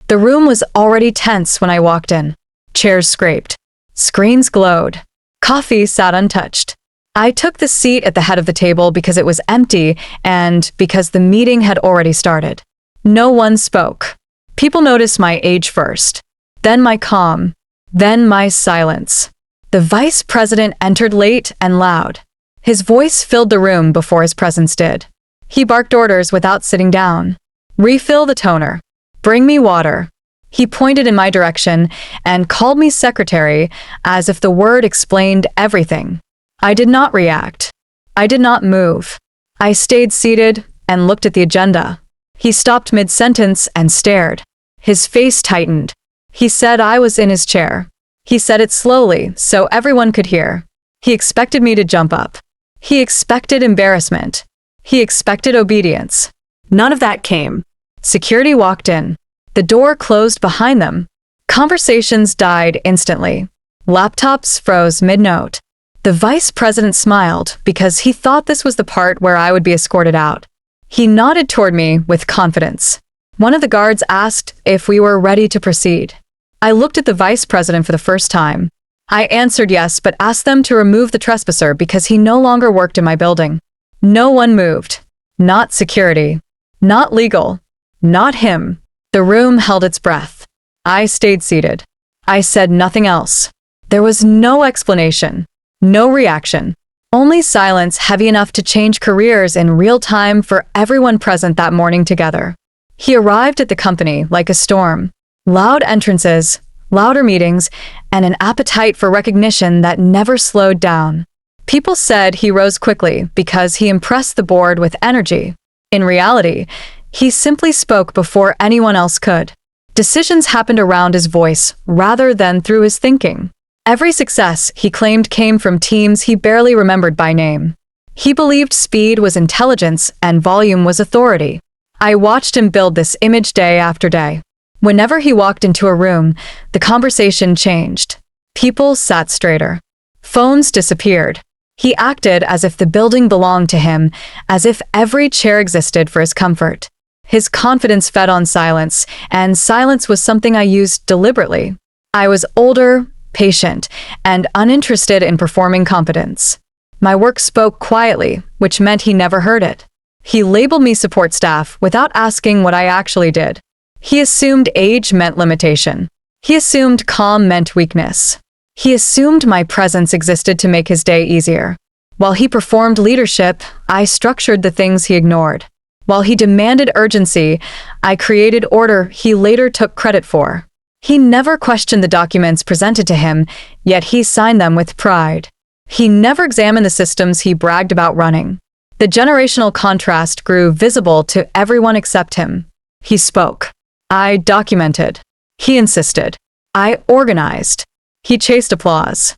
The room was already tense when I walked in. Chairs scraped. Screens glowed. Coffee sat untouched. I took the seat at the head of the table because it was empty and because the meeting had already started. No one spoke. People noticed my age first, then my calm, then my silence. The vice president entered late and loud. His voice filled the room before his presence did. He barked orders without sitting down. Refill the toner. Bring me water. He pointed in my direction and called me secretary as if the word explained everything. I did not react. I did not move. I stayed seated and looked at the agenda. He stopped mid-sentence and stared. His face tightened. He said I was in his chair. He said it slowly so everyone could hear. He expected me to jump up. He expected embarrassment. He expected obedience. None of that came. Security walked in. The door closed behind them. Conversations died instantly. Laptops froze mid-note. The vice president smiled because he thought this was the part where I would be escorted out. He nodded toward me with confidence. One of the guards asked if we were ready to proceed. I looked at the vice president for the first time. I answered yes, but asked them to remove the trespasser because he no longer worked in my building. No one moved. Not security. Not legal. Not him. The room held its breath. I stayed seated. I said nothing else. There was no explanation. No reaction. Only silence heavy enough to change careers in real time for everyone present that morning together. He arrived at the company like a storm. Loud entrances, louder meetings, and an appetite for recognition that never slowed down. People said he rose quickly because he impressed the board with energy. In reality, he simply spoke before anyone else could. Decisions happened around his voice rather than through his thinking. Every success, he claimed, came from teams he barely remembered by name. He believed speed was intelligence and volume was authority. I watched him build this image day after day. Whenever he walked into a room, the conversation changed. People sat straighter. Phones disappeared. He acted as if the building belonged to him, as if every chair existed for his comfort. His confidence fed on silence, and silence was something I used deliberately. I was older, patient, and uninterested in performing competence. My work spoke quietly, which meant he never heard it. He labeled me support staff without asking what I actually did. He assumed age meant limitation. He assumed calm meant weakness. He assumed my presence existed to make his day easier. While he performed leadership, I structured the things he ignored. While he demanded urgency, I created order he later took credit for. He never questioned the documents presented to him, yet he signed them with pride. He never examined the systems he bragged about running. The generational contrast grew visible to everyone except him. He spoke. I documented. He insisted. I organized. He chased applause.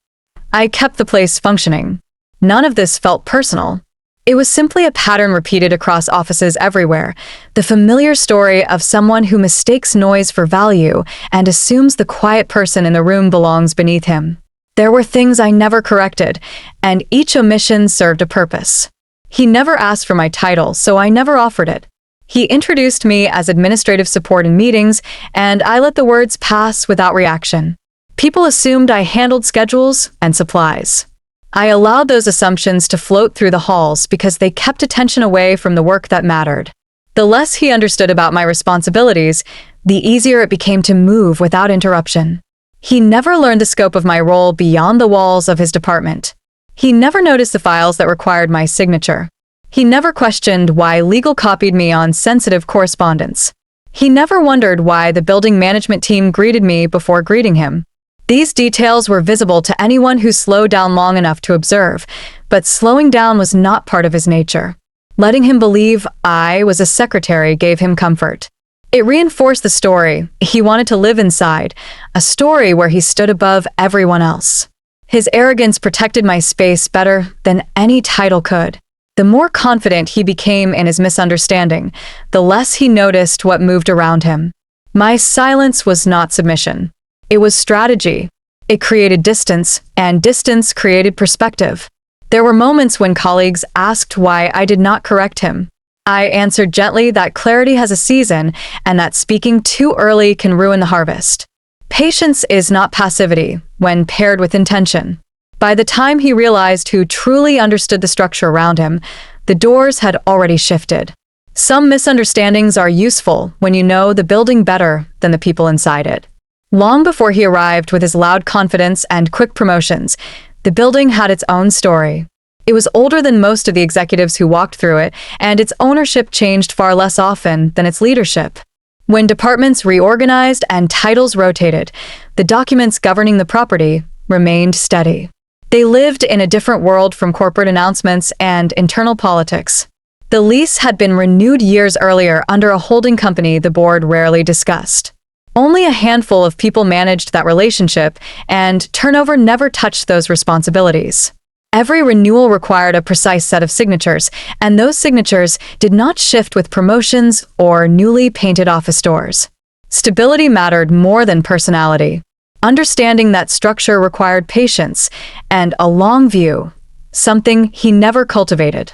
I kept the place functioning. None of this felt personal. It was simply a pattern repeated across offices everywhere, the familiar story of someone who mistakes noise for value and assumes the quiet person in the room belongs beneath him. There were things I never corrected, and each omission served a purpose. He never asked for my title, so I never offered it. He introduced me as administrative support in meetings, and I let the words pass without reaction. People assumed I handled schedules and supplies. I allowed those assumptions to float through the halls because they kept attention away from the work that mattered. The less he understood about my responsibilities, the easier it became to move without interruption. He never learned the scope of my role beyond the walls of his department. He never noticed the files that required my signature. He never questioned why legal copied me on sensitive correspondence. He never wondered why the building management team greeted me before greeting him. These details were visible to anyone who slowed down long enough to observe, but slowing down was not part of his nature. Letting him believe I was a secretary gave him comfort. It reinforced the story he wanted to live inside, a story where he stood above everyone else. His arrogance protected my space better than any title could. The more confident he became in his misunderstanding, the less he noticed what moved around him. My silence was not submission. It was strategy. It created distance, and distance created perspective. There were moments when colleagues asked why I did not correct him. I answered gently that clarity has a season and that speaking too early can ruin the harvest. Patience is not passivity when paired with intention. By the time he realized who truly understood the structure around him, the doors had already shifted. Some misunderstandings are useful when you know the building better than the people inside it. Long before he arrived with his loud confidence and quick promotions, the building had its own story. It was older than most of the executives who walked through it, and its ownership changed far less often than its leadership. When departments reorganized and titles rotated, the documents governing the property remained steady. They lived in a different world from corporate announcements and internal politics. The lease had been renewed years earlier under a holding company the board rarely discussed. Only a handful of people managed that relationship, and turnover never touched those responsibilities. Every renewal required a precise set of signatures, and those signatures did not shift with promotions or newly painted office doors. Stability mattered more than personality. Understanding that structure required patience and a long view, something he never cultivated.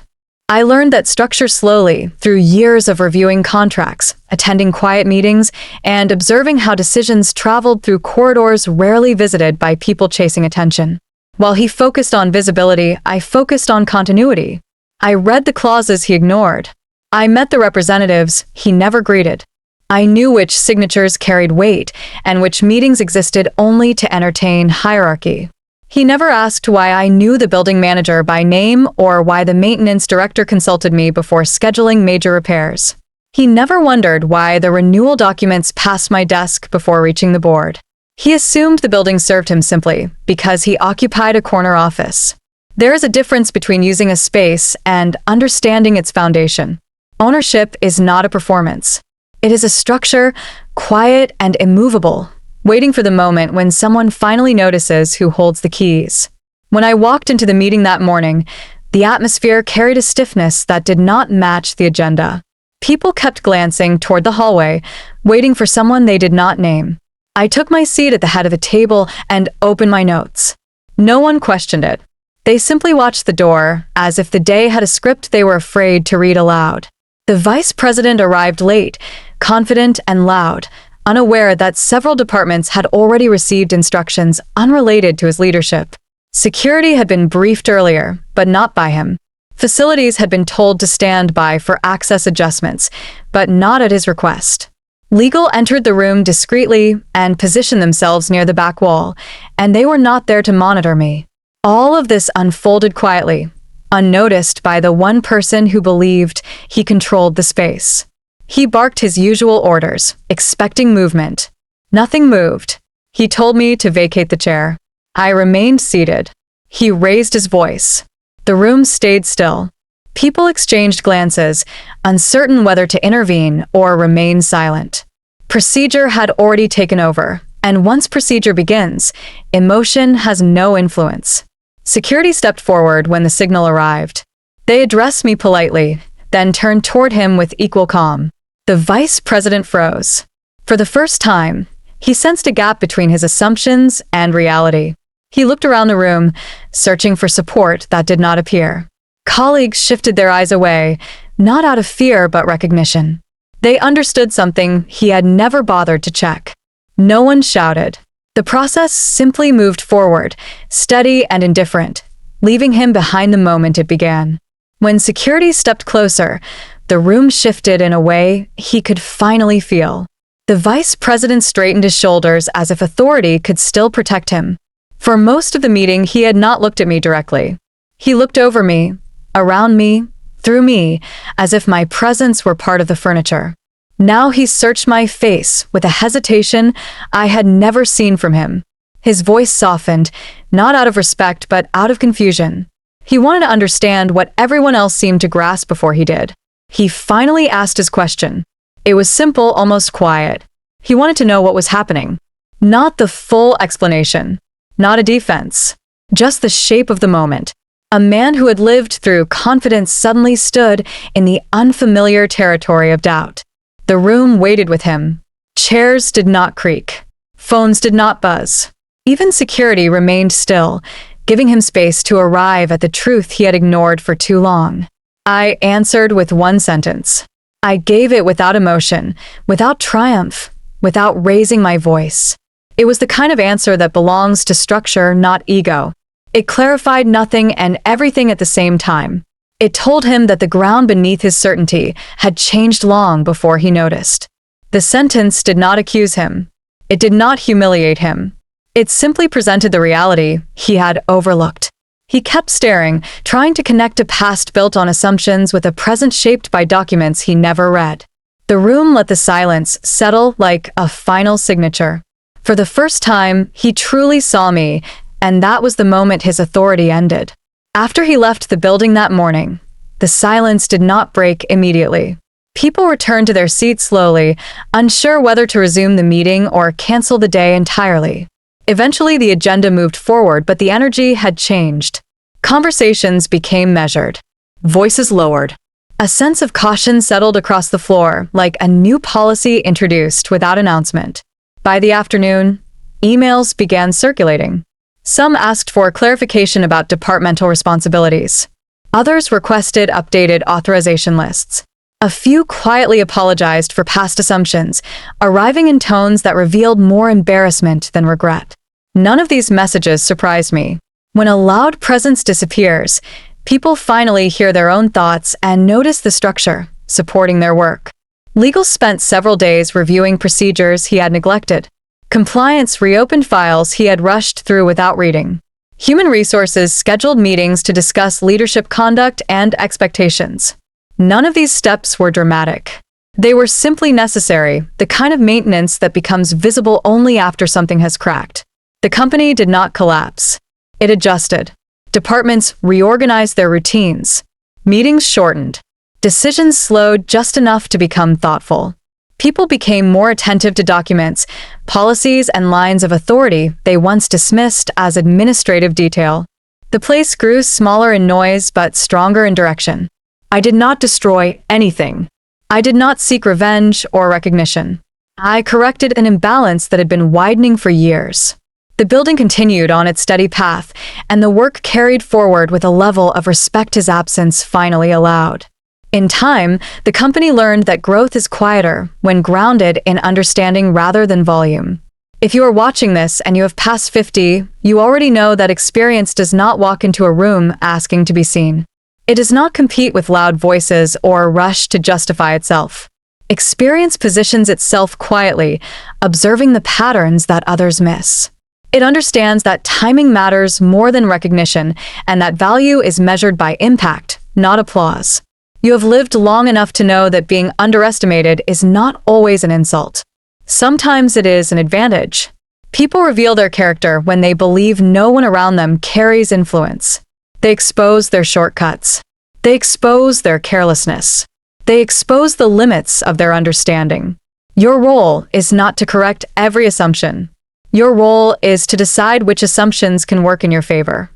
I learned that structure slowly through years of reviewing contracts, attending quiet meetings, and observing how decisions traveled through corridors rarely visited by people chasing attention. While he focused on visibility, I focused on continuity. I read the clauses he ignored. I met the representatives he never greeted. I knew which signatures carried weight and which meetings existed only to entertain hierarchy. He never asked why I knew the building manager by name or why the maintenance director consulted me before scheduling major repairs. He never wondered why the renewal documents passed my desk before reaching the board. He assumed the building served him simply because he occupied a corner office. There is a difference between using a space and understanding its foundation. Ownership is not a performance. It is a structure, quiet and immovable, waiting for the moment when someone finally notices who holds the keys. When I walked into the meeting that morning, the atmosphere carried a stiffness that did not match the agenda. People kept glancing toward the hallway, waiting for someone they did not name. I took my seat at the head of the table and opened my notes. No one questioned it. They simply watched the door, as if the day had a script they were afraid to read aloud. The vice president arrived late, confident and loud, unaware that several departments had already received instructions unrelated to his leadership. Security had been briefed earlier, but not by him. Facilities had been told to stand by for access adjustments, but not at his request. Legal entered the room discreetly and positioned themselves near the back wall, and they were not there to monitor me. All of this unfolded quietly, unnoticed by the one person who believed he controlled the space. He barked his usual orders, expecting movement. Nothing moved. He told me to vacate the chair. I remained seated. He raised his voice. The room stayed still. People exchanged glances, uncertain whether to intervene or remain silent. Procedure had already taken over, and once procedure begins, emotion has no influence. Security stepped forward when the signal arrived. They addressed me politely, then turned toward him with equal calm. The vice president froze. For the first time, he sensed a gap between his assumptions and reality. He looked around the room, searching for support that did not appear. Colleagues shifted their eyes away, not out of fear but recognition. They understood something he had never bothered to check. No one shouted. The process simply moved forward, steady and indifferent, leaving him behind the moment it began. When security stepped closer, the room shifted in a way he could finally feel. The vice president straightened his shoulders as if authority could still protect him. For most of the meeting, he had not looked at me directly. He looked over me, around me, through me, as if my presence were part of the furniture. Now he searched my face with a hesitation I had never seen from him. His voice softened, not out of respect but out of confusion. He wanted to understand what everyone else seemed to grasp before he did. He finally asked his question. It was simple, almost quiet. He wanted to know what was happening. Not the full explanation. Not a defense. Just the shape of the moment. A man who had lived through confidence suddenly stood in the unfamiliar territory of doubt. The room waited with him. Chairs did not creak. Phones did not buzz. Even security remained still, giving him space to arrive at the truth he had ignored for too long. I answered with one sentence. I gave it without emotion, without triumph, without raising my voice. It was the kind of answer that belongs to structure, not ego. It clarified nothing and everything at the same time. It told him that the ground beneath his certainty had changed long before he noticed. The sentence did not accuse him. It did not humiliate him. It simply presented the reality he had overlooked. He kept staring, trying to connect a past built on assumptions with a present shaped by documents he never read. The room let the silence settle like a final signature. For the first time, he truly saw me, and that was the moment his authority ended. After he left the building that morning, the silence did not break immediately. People returned to their seats slowly, unsure whether to resume the meeting or cancel the day entirely. Eventually, the agenda moved forward, but the energy had changed. Conversations became measured. Voices lowered. A sense of caution settled across the floor, like a new policy introduced without announcement. By the afternoon, emails began circulating. Some asked for clarification about departmental responsibilities. Others requested updated authorization lists. A few quietly apologized for past assumptions, arriving in tones that revealed more embarrassment than regret. None of these messages surprised me. When a loud presence disappears, people finally hear their own thoughts and notice the structure supporting their work. Legal spent several days reviewing procedures he had neglected. Compliance reopened files he had rushed through without reading. Human Resources scheduled meetings to discuss leadership conduct and expectations. None of these steps were dramatic. They were simply necessary, the kind of maintenance that becomes visible only after something has cracked. The company did not collapse. It adjusted. Departments reorganized their routines. Meetings shortened. Decisions slowed just enough to become thoughtful. People became more attentive to documents, policies, and lines of authority they once dismissed as administrative detail. The place grew smaller in noise but stronger in direction. I did not destroy anything. I did not seek revenge or recognition. I corrected an imbalance that had been widening for years. The building continued on its steady path, and the work carried forward with a level of respect his absence finally allowed. In time, the company learned that growth is quieter when grounded in understanding rather than volume. If you are watching this and you have passed 50, you already know that experience does not walk into a room asking to be seen. It does not compete with loud voices or rush to justify itself. Experience positions itself quietly, observing the patterns that others miss. It understands that timing matters more than recognition, and that value is measured by impact, not applause. You have lived long enough to know that being underestimated is not always an insult. Sometimes it is an advantage. People reveal their character when they believe no one around them carries influence. They expose their shortcuts. They expose their carelessness. They expose the limits of their understanding. Your role is not to correct every assumption. Your role is to decide which assumptions can work in your favor.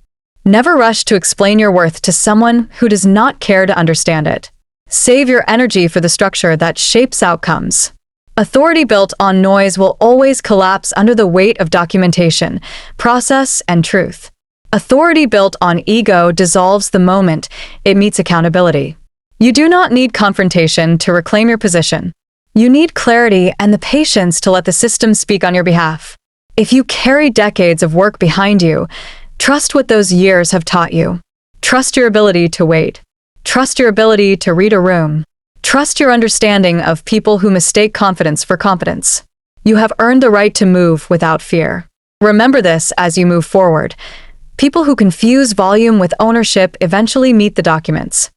Never rush to explain your worth to someone who does not care to understand it. Save your energy for the structure that shapes outcomes. Authority built on noise will always collapse under the weight of documentation, process, and truth. Authority built on ego dissolves the moment it meets accountability. You do not need confrontation to reclaim your position. You need clarity and the patience to let the system speak on your behalf. If you carry decades of work behind you, trust what those years have taught you. Trust your ability to wait. Trust your ability to read a room. Trust your understanding of people who mistake confidence for competence. You have earned the right to move without fear. Remember this as you move forward. People who confuse volume with ownership eventually meet the documents.